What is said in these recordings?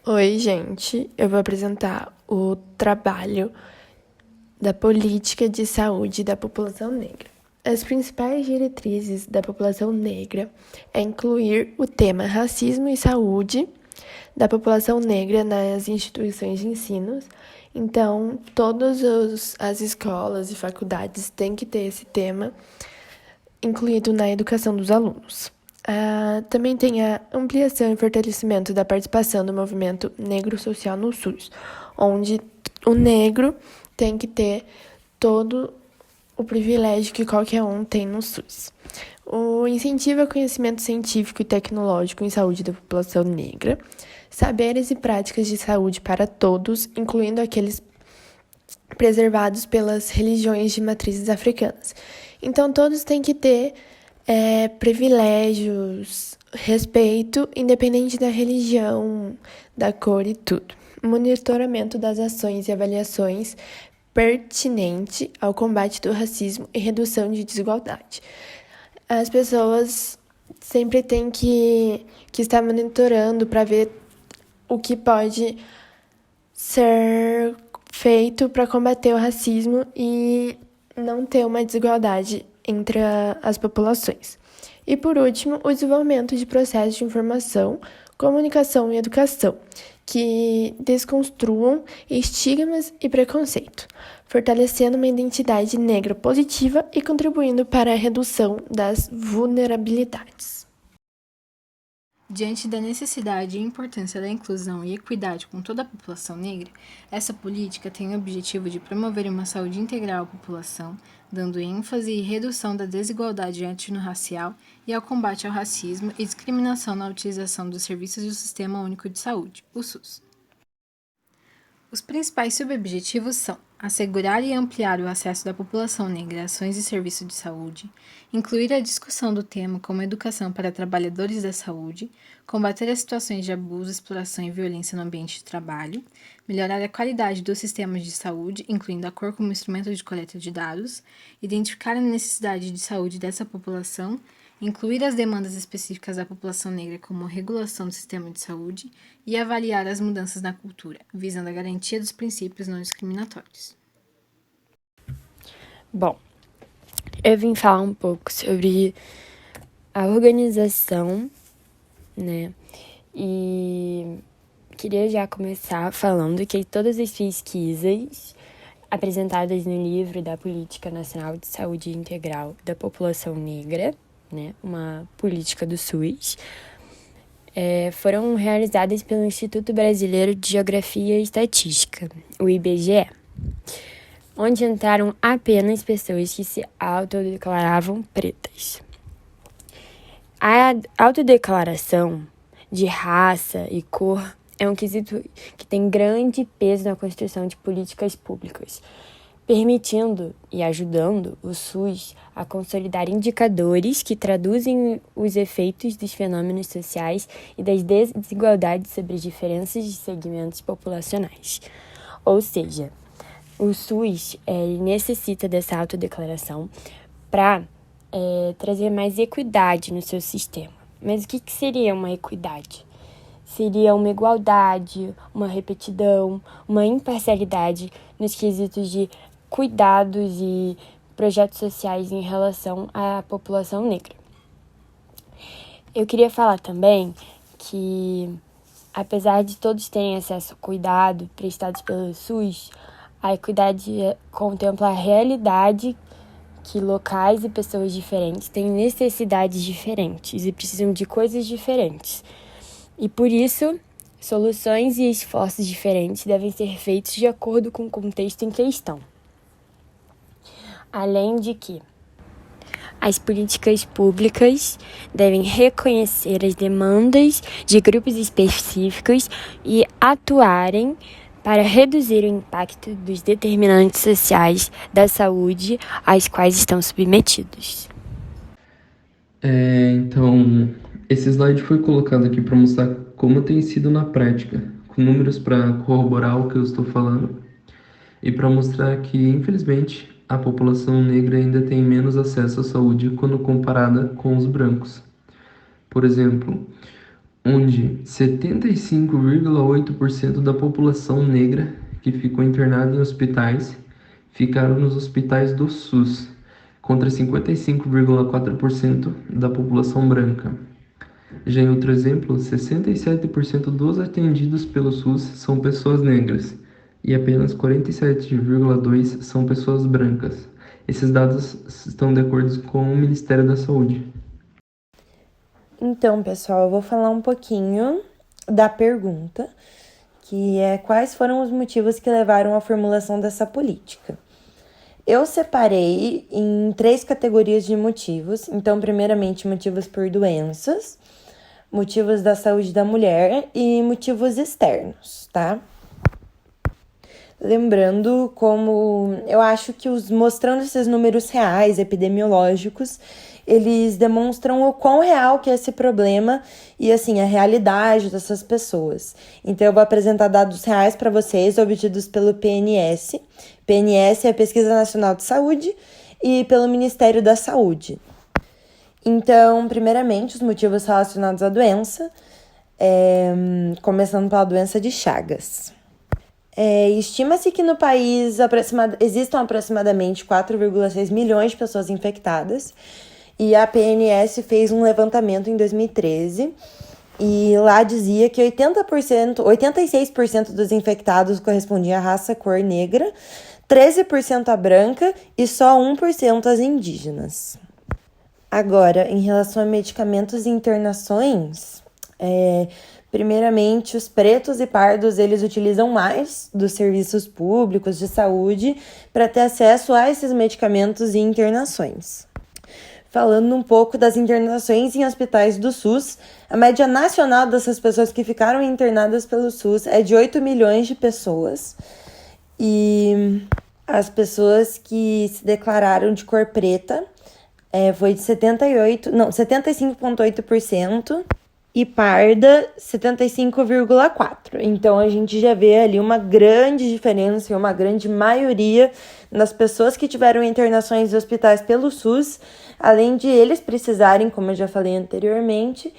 Oi, gente. Eu vou apresentar o trabalho da política de saúde da população negra. As principais diretrizes da população negra é incluir o tema racismo e saúde da população negra nas instituições de ensino. Então, todas as escolas e faculdades têm que ter esse tema incluído na educação dos alunos. Também tem a ampliação e fortalecimento da participação do movimento negro social no SUS, onde o negro tem que ter todo o privilégio que qualquer um tem no SUS. O incentivo ao conhecimento científico e tecnológico em saúde da população negra, saberes e práticas de saúde para todos, incluindo aqueles preservados pelas religiões de matrizes africanas. Então, todos têm que ter privilégios, respeito, independente da religião, da cor e tudo. Monitoramento das ações e avaliações pertinente ao combate do racismo e redução de desigualdade. As pessoas sempre têm que estar monitorando para ver o que pode ser feito para combater o racismo e não ter uma desigualdade entre as populações. E, por último, o desenvolvimento de processos de informação, comunicação e educação, que desconstruam estigmas e preconceito, fortalecendo uma identidade negra positiva e contribuindo para a redução das vulnerabilidades. Diante da necessidade e importância da inclusão e equidade com toda a população negra, essa política tem o objetivo de promover uma saúde integral à população, dando ênfase e redução da desigualdade étnico-racial e ao combate ao racismo e discriminação na utilização dos serviços do Sistema Único de Saúde, o SUS. Os principais subobjetivos são assegurar e ampliar o acesso da população negra a ações e serviços de saúde, incluir a discussão do tema como educação para trabalhadores da saúde, combater as situações de abuso, exploração e violência no ambiente de trabalho, melhorar a qualidade dos sistemas de saúde, incluindo a cor como instrumento de coleta de dados, identificar a necessidade de saúde dessa população, incluir as demandas específicas da população negra como regulação do sistema de saúde e avaliar as mudanças na cultura, visando a garantia dos princípios não discriminatórios. Bom, eu vim falar um pouco sobre a organização, né? E queria já começar falando que todas as pesquisas apresentadas no livro da Política Nacional de Saúde Integral da População Negra, né, uma política do SUS, foram realizadas pelo Instituto Brasileiro de Geografia e Estatística, o IBGE, onde entraram apenas pessoas que se autodeclaravam pretas. A autodeclaração de raça e cor é um quesito que tem grande peso na construção de políticas públicas, permitindo e ajudando o SUS a consolidar indicadores que traduzem os efeitos dos fenômenos sociais e das desigualdades sobre as diferenças de segmentos populacionais. Ou seja, o SUS necessita dessa autodeclaração para trazer mais equidade no seu sistema. Mas o que seria uma equidade? Seria uma igualdade, uma repetidão, uma imparcialidade nos quesitos de cuidados e projetos sociais em relação à população negra. Eu queria falar também que, apesar de todos terem acesso ao cuidado prestados pelo SUS, a equidade contempla a realidade que locais e pessoas diferentes têm necessidades diferentes e precisam de coisas diferentes. E por isso, soluções e esforços diferentes devem ser feitos de acordo com o contexto em questão. Além de que as políticas públicas devem reconhecer as demandas de grupos específicos e atuarem para reduzir o impacto dos determinantes sociais da saúde aos quais estão submetidos. Então, esse slide foi colocado aqui para mostrar como tem sido na prática, com números para corroborar o que eu estou falando e para mostrar que, infelizmente, a população negra ainda tem menos acesso à saúde quando comparada com os brancos. Por exemplo, onde 75,8% da população negra que ficou internada em hospitais ficaram nos hospitais do SUS, contra 55,4% da população branca. Já em outro exemplo, 67% dos atendidos pelo SUS são pessoas negras e apenas 47,2% são pessoas brancas. Esses dados estão de acordo com o Ministério da Saúde. Então, pessoal, eu vou falar um pouquinho da pergunta, que é quais foram os motivos que levaram à formulação dessa política. Eu separei em 3 categorias de motivos. Então, primeiramente, motivos por doenças, motivos da saúde da mulher e motivos externos, tá? Lembrando como eu acho que mostrando esses números reais, epidemiológicos, eles demonstram o quão real que é esse problema e, assim, a realidade dessas pessoas. Então, eu vou apresentar dados reais para vocês, obtidos pelo PNS. PNS é a Pesquisa Nacional de Saúde e pelo Ministério da Saúde. Então, primeiramente, os motivos relacionados à doença, começando pela doença de Chagas. Estima-se que no país existam aproximadamente 4,6 milhões de pessoas infectadas, e a PNS fez um levantamento em 2013, e lá dizia que 86% dos infectados correspondiam à raça cor negra, 13% à branca e só 1% às indígenas. Agora, em relação a medicamentos e internações, primeiramente, os pretos e pardos, eles utilizam mais dos serviços públicos de saúde para ter acesso a esses medicamentos e internações. Falando um pouco das internações em hospitais do SUS, a média nacional dessas pessoas que ficaram internadas pelo SUS é de 8 milhões de pessoas. E as pessoas que se declararam de cor preta foi de 75,8%. E parda, 75,4%. Então, a gente já vê ali uma grande diferença e uma grande maioria nas pessoas que tiveram internações em hospitais pelo SUS, além de eles precisarem, como eu já falei anteriormente,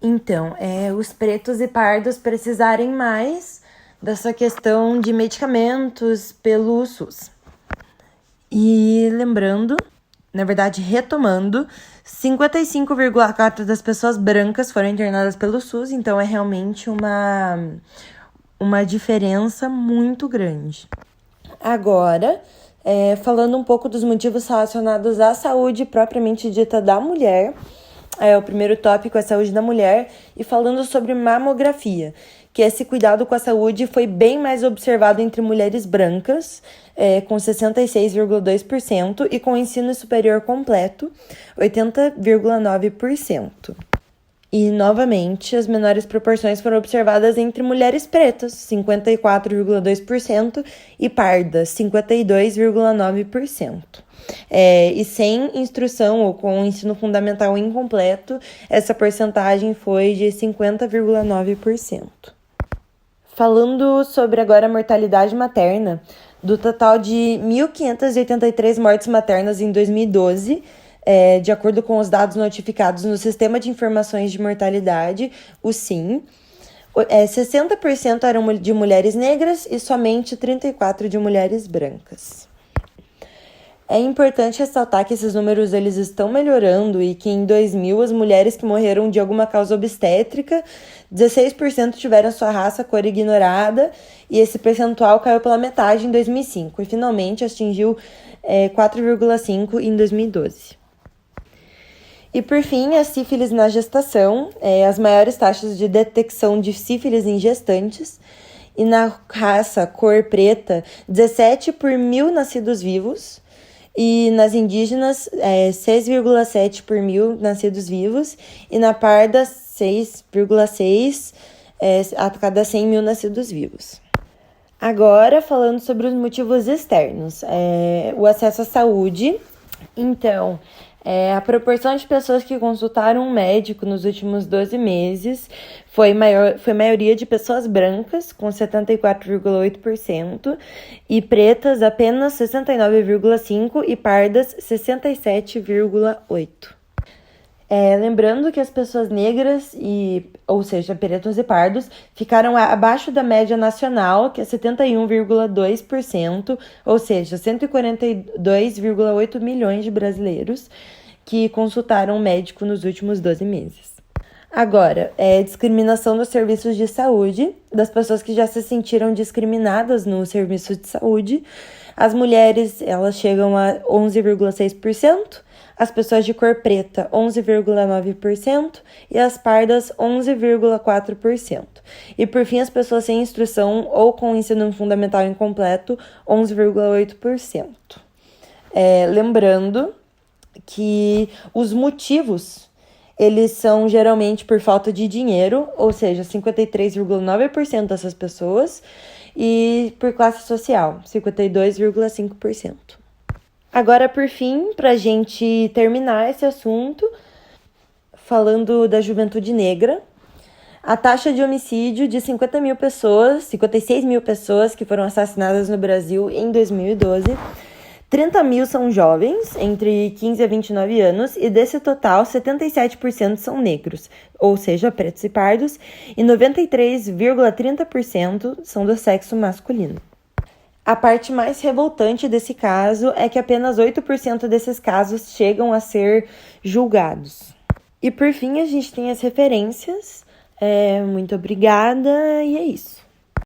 então, os pretos e pardos precisarem mais dessa questão de medicamentos pelo SUS. E lembrando, na verdade, retomando, 55,4% das pessoas brancas foram internadas pelo SUS, então é realmente uma diferença muito grande. Agora, falando um pouco dos motivos relacionados à saúde propriamente dita da mulher, o primeiro tópico é a saúde da mulher, e falando sobre mamografia, que esse cuidado com a saúde foi bem mais observado entre mulheres brancas, com 66,2%, e com ensino superior completo, 80,9%. E, novamente, as menores proporções foram observadas entre mulheres pretas, 54,2%, e pardas, 52,9%. E sem instrução ou com ensino fundamental incompleto, essa porcentagem foi de 50,9%. Falando sobre agora a mortalidade materna, do total de 1.583 mortes maternas em 2012, de acordo com os dados notificados no Sistema de Informações de Mortalidade, o SIM, 60% eram de mulheres negras e somente 34% de mulheres brancas. É importante ressaltar que esses números eles estão melhorando e que em 2000 as mulheres que morreram de alguma causa obstétrica, 16% tiveram sua raça cor ignorada, e esse percentual caiu pela metade em 2005 e finalmente atingiu 4,5% em 2012. E por fim, a sífilis na gestação, as maiores taxas de detecção de sífilis em gestantes, e na raça cor preta, 17 por 1.000 nascidos vivos, e nas indígenas, 6,7 por 1.000 nascidos vivos, e na parda, 6,6 a cada 100.000 nascidos vivos. Agora, falando sobre os motivos externos, o acesso à saúde. Então, a proporção de pessoas que consultaram um médico nos últimos 12 meses foi maioria de pessoas brancas, com 74,8%, e pretas apenas 69,5%, e pardas 67,8%. Lembrando que as pessoas negras, ou seja, pretos e pardos, ficaram abaixo da média nacional, que é 71,2%, ou seja, 142,8 milhões de brasileiros que consultaram um médico nos últimos 12 meses. Agora, discriminação nos serviços de saúde, das pessoas que já se sentiram discriminadas no serviço de saúde. As mulheres, elas chegam a 11,6%, as pessoas de cor preta, 11,9%, e as pardas, 11,4%. E, por fim, as pessoas sem instrução ou com ensino fundamental incompleto, 11,8%. Lembrando que os motivos, eles são geralmente por falta de dinheiro, ou seja, 53,9% dessas pessoas, e por classe social, 52,5%. Agora, por fim, para a gente terminar esse assunto, falando da juventude negra, a taxa de homicídio de 56 mil pessoas que foram assassinadas no Brasil em 2012, 30 mil são jovens, entre 15 a 29 anos, e desse total, 77% são negros, ou seja, pretos e pardos, e 93,30% são do sexo masculino. A parte mais revoltante desse caso é que apenas 8% desses casos chegam a ser julgados. E por fim, a gente tem as referências. Muito obrigada e é isso.